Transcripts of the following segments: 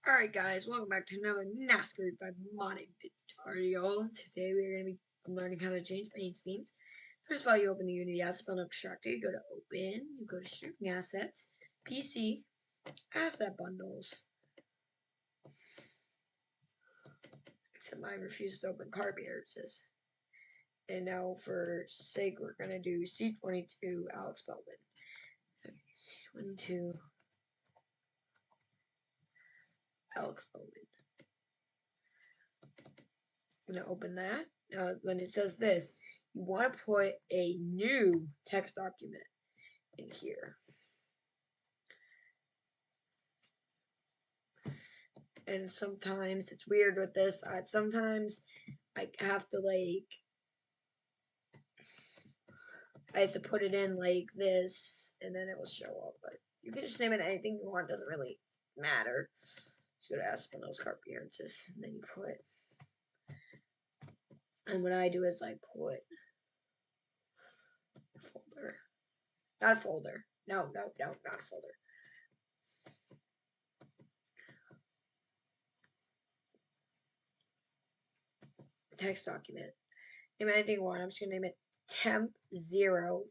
Alright guys, welcome back to another Nascar by modding tutorial. Today we are going to be learning how to change paint schemes. First of all, you open the Unity Asset Bundle Extractor, you go to Open, you go to Stripping Assets, PC, Asset Bundles. Except mine refuses to open card appearances. And now for sake, we're going to do C22 Alex Bowman. Okay, C22 Alex Bowman. I'm going to open that. Now, when it says this, you want to put a new text document in here. And sometimes it's weird with this. Sometimes I have to I have to put it in like this, and then it will show up. But you can just name it anything you want. It doesn't really matter. Just go to Aspinall's card appearances, and then you put. And what I do is I put folder, not a folder. No, not a folder. Text document. Name anything you want. I'm just gonna name it temp0.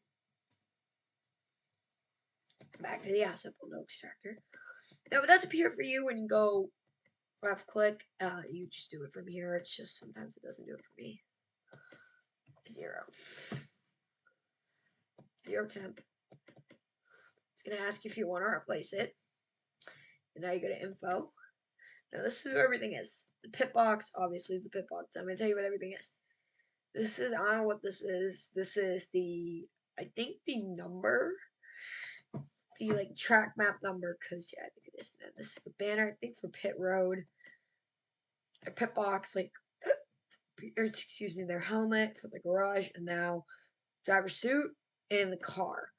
Back to the asset bundle extractor. Now it does appear for you when you go left click. You just do it from here. It's just sometimes it doesn't do it for me. 0 temp. It's gonna ask you if you want to replace it. And now you go to info. Now this is where everything is. The pit box obviously is the pit box. I'm gonna tell you what everything is. This is, I don't know what this is. This is I think the number. The track map number, because yeah, I think it is. And this is the banner, I think, for pit road. A pit box, excuse me, their helmet for the garage, and now driver suit and the car.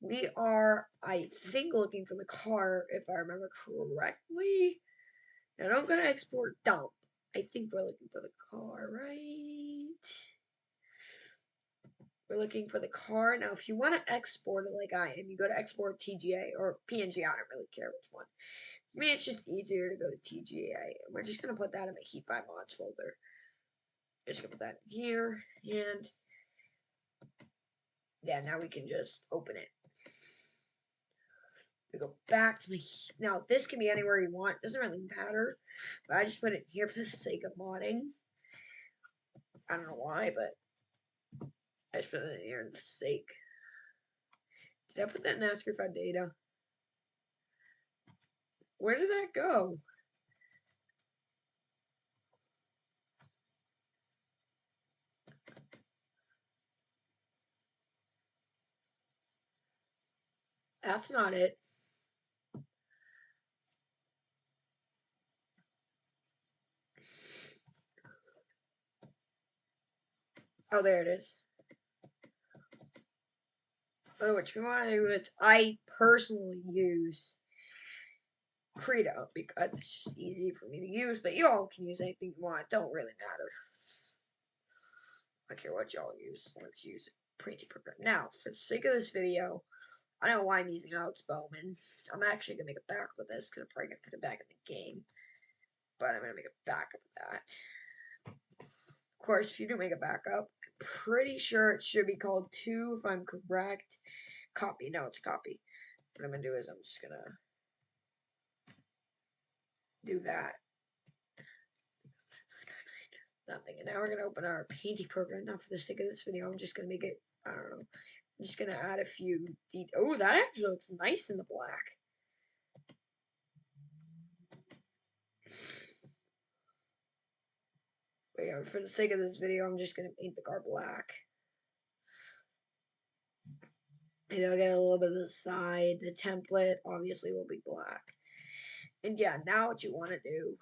We are, I think, looking for the car, if I remember correctly. Now, don't go to export dump. I think we're looking for the car, right? We're looking for the car. Now, if you want to export it like I am, you go to export TGA or PNG. I don't really care which one. For me, it's just easier to go to TGA. And we're just going to put that in the Heat 5 Mods folder. Just going to put that in here. And yeah, now we can just open it. We go back to my. Now, this can be anywhere you want. It doesn't really matter. But I just put it here for the sake of modding. I don't know why, but I just put it in here for the sake. Did I put that in Nascar Fed data? Where did that go? That's not it. Oh, there it is. Oh, what you want to do is I personally use Credo because it's just easy for me to use, but you all can use anything you want. It don't really matter. I don't care what y'all use. Let's use a printing program. Now, for the sake of this video, I don't know why I'm using Alex Bowman. I'm actually going to make a backup of this because I'm probably going to put it back in the game. But I'm going to make a backup of that. Of course, if you do make a backup, I'm pretty sure it should be called 2 if I'm correct. Copy. No, it's a copy. What I'm going to do is I'm just going to do that. Nothing. And now we're going to open our painting program. Now, for the sake of this video, I'm just going to make it, I don't know. I'm just going to add a few details. Oh, that actually looks nice in the black. But yeah, for the sake of this video, I'm just going to paint the car black. And I'll get a little bit of the side. The template obviously will be black. And yeah, now what you want to do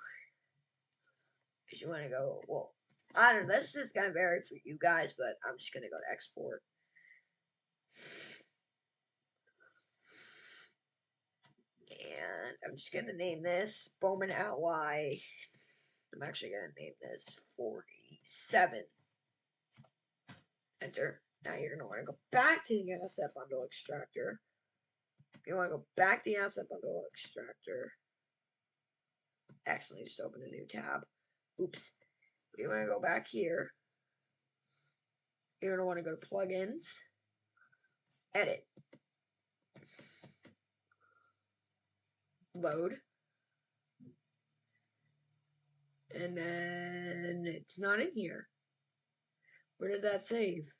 is you want to go, well, I don't know, this is going to vary for you guys, but I'm just going to go to export. And I'm just going to name this Bowman Ally. I'm actually going to name this 47. Enter. Now you're going to want to go back to the asset bundle extractor. You want to go back to the asset bundle extractor. accidentally just opened a new tab. Oops. We want to go back here. You're going to want to go to plugins, edit, load, and then it's not in here. Where did that save?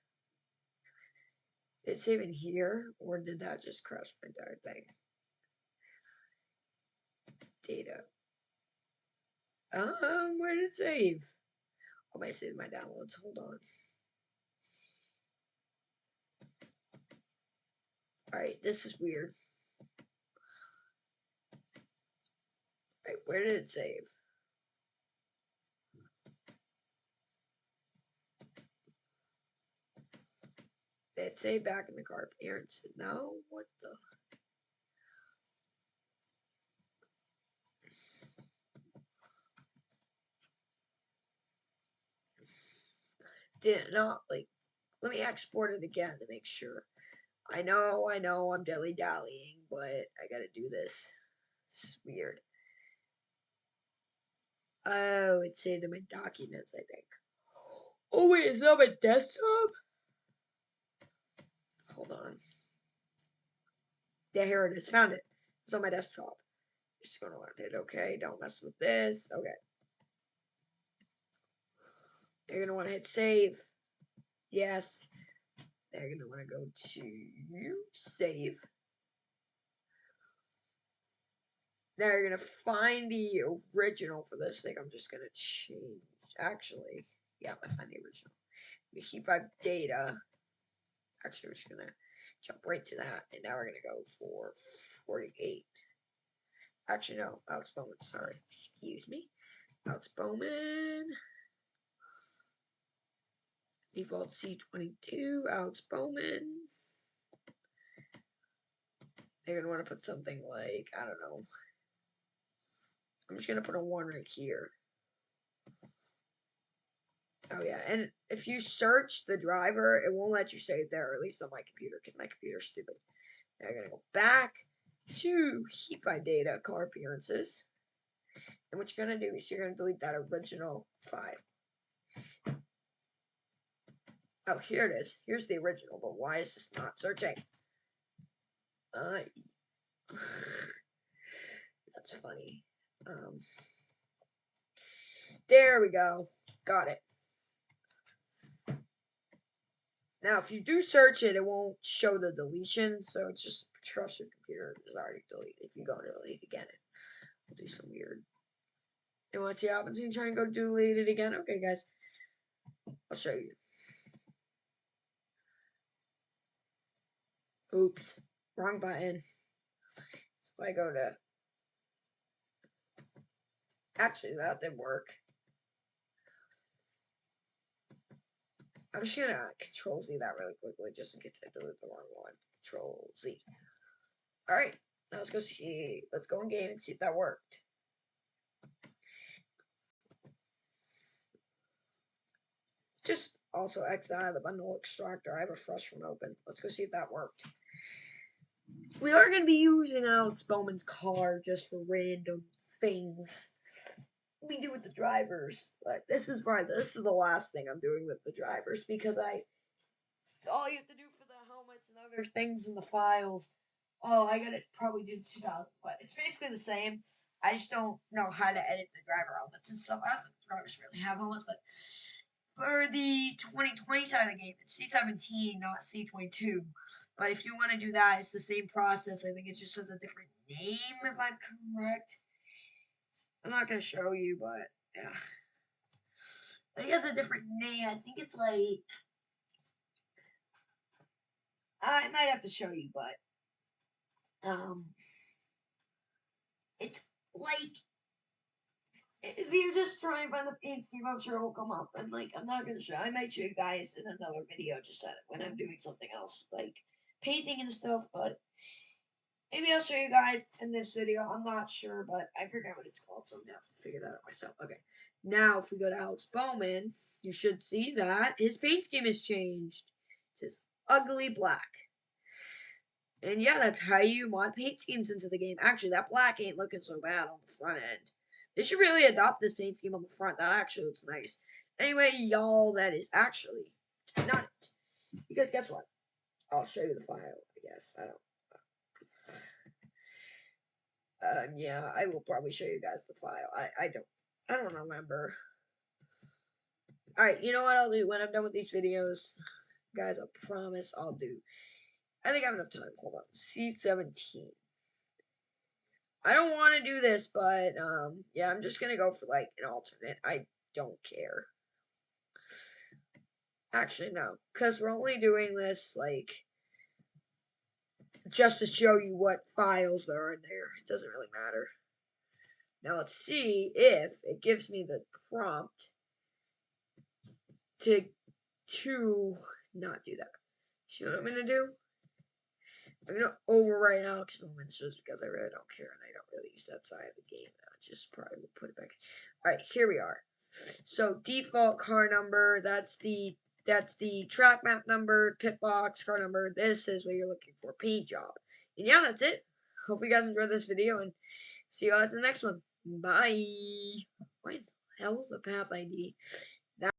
Did it save in here, or did that just crash my entire thing? Data. Where did it save? Oh, I saved my downloads. Hold on. Alright, this is weird. Alright, where did it save? Did it save back in the car appearance? No? What the? Did it not, like, let me export it again to make sure. I know, I'm dilly-dallying, but I gotta do this. It's weird. Oh, it saved in my documents, I think. Oh, wait, is that my desktop? Hold on. Yeah, here it is. Found it. It's on my desktop. Just gonna want to hit OK. Don't mess with this. Okay. You're gonna want to hit save. Yes. Then you're gonna want to go to save. Now you're gonna find the original for this thing. I'm just gonna change. Actually, yeah, I find the original. We keep 5 data. Actually, we're just gonna jump right to that, and now we're gonna go for 48. Actually, no, Alex Bowman. Sorry, excuse me, Alex Bowman. Default C22, Alex Bowman. You're gonna want to put something like, I don't know. I'm just gonna put a 1 right here. Oh yeah, and if you search the driver, it won't let you save there, or at least on my computer, because my computer's stupid. Now you're gonna go back to heap by data, car appearances. And what you're gonna do is you're gonna delete that original file. Oh, here it is. Here's the original, but why is this not searching? That's funny. There we go. Got it. Now, if you do search it, it won't show the deletion, so it's just trust your computer is already deleted. If you go to delete again, it'll do some weird. You want to see what happens when you try and go delete it again? Okay, guys. I'll show you. Oops. Wrong button. So if I go to... Actually, that didn't work. I'm just going to Control Z that really quickly, just in case I delete the wrong one. Control Z. Alright. Now let's go see... Let's go in game and see if that worked. Just also X out of the bundle extractor. I have a fresh one open. Let's go see if that worked. We are going to be using Alex Bowman's car just for random things we do with the drivers. But this is the last thing I'm doing with the drivers, because all you have to do for the helmets and other things in the files. Oh, I gotta probably do 2000, but it's basically the same. I just don't know how to edit the driver helmets and stuff. I don't think the drivers really have helmets, but for the 2020 side of the game, it's C17, not C22. But if you want to do that, it's the same process. I think it just has a different name, if I'm correct. I'm not going to show you, but yeah. I think it's a different name. I think it's like... I might have to show you, but... It's like... If you just try and find the paint scheme, I'm sure it will come up. And, like, I'm not going to show... I might show you guys in another video just when I'm doing something else. Like, painting and stuff, but... Maybe I'll show you guys in this video. I'm not sure, but I forgot what it's called, so I'm going to have to figure that out myself. Okay. Now, if we go to Alex Bowman, you should see that his paint scheme has changed. It says ugly black. And yeah, that's how you mod paint schemes into the game. Actually, that black ain't looking so bad on the front end. They should really adopt this paint scheme on the front. That actually looks nice. Anyway, y'all, that is actually not it. Because guess what? I'll show you the file, I guess. I don't. Yeah, I will probably show you guys the file. I don't remember. Alright, you know what I'll do when I'm done with these videos? Guys, I promise I'll do. I think I have enough time. Hold on. C17. I don't want to do this, but, yeah, I'm just gonna go for, like, an alternate. I don't care. Actually, no. Because we're only doing this, like, just to show you what files there are in there. It doesn't really matter. Now, let's see if it gives me the prompt to not do that. You know what I'm going to do? I'm going to overwrite Alex Moments just because I really don't care and I don't really use that side of the game. I just probably will put it back. Alright, here we are. So, default car number, that's the track map number, pit box, car number. This is what you're looking for. Paint job. And yeah, that's it. Hope you guys enjoyed this video and see you guys in the next one. Bye. Why the hell is the path ID?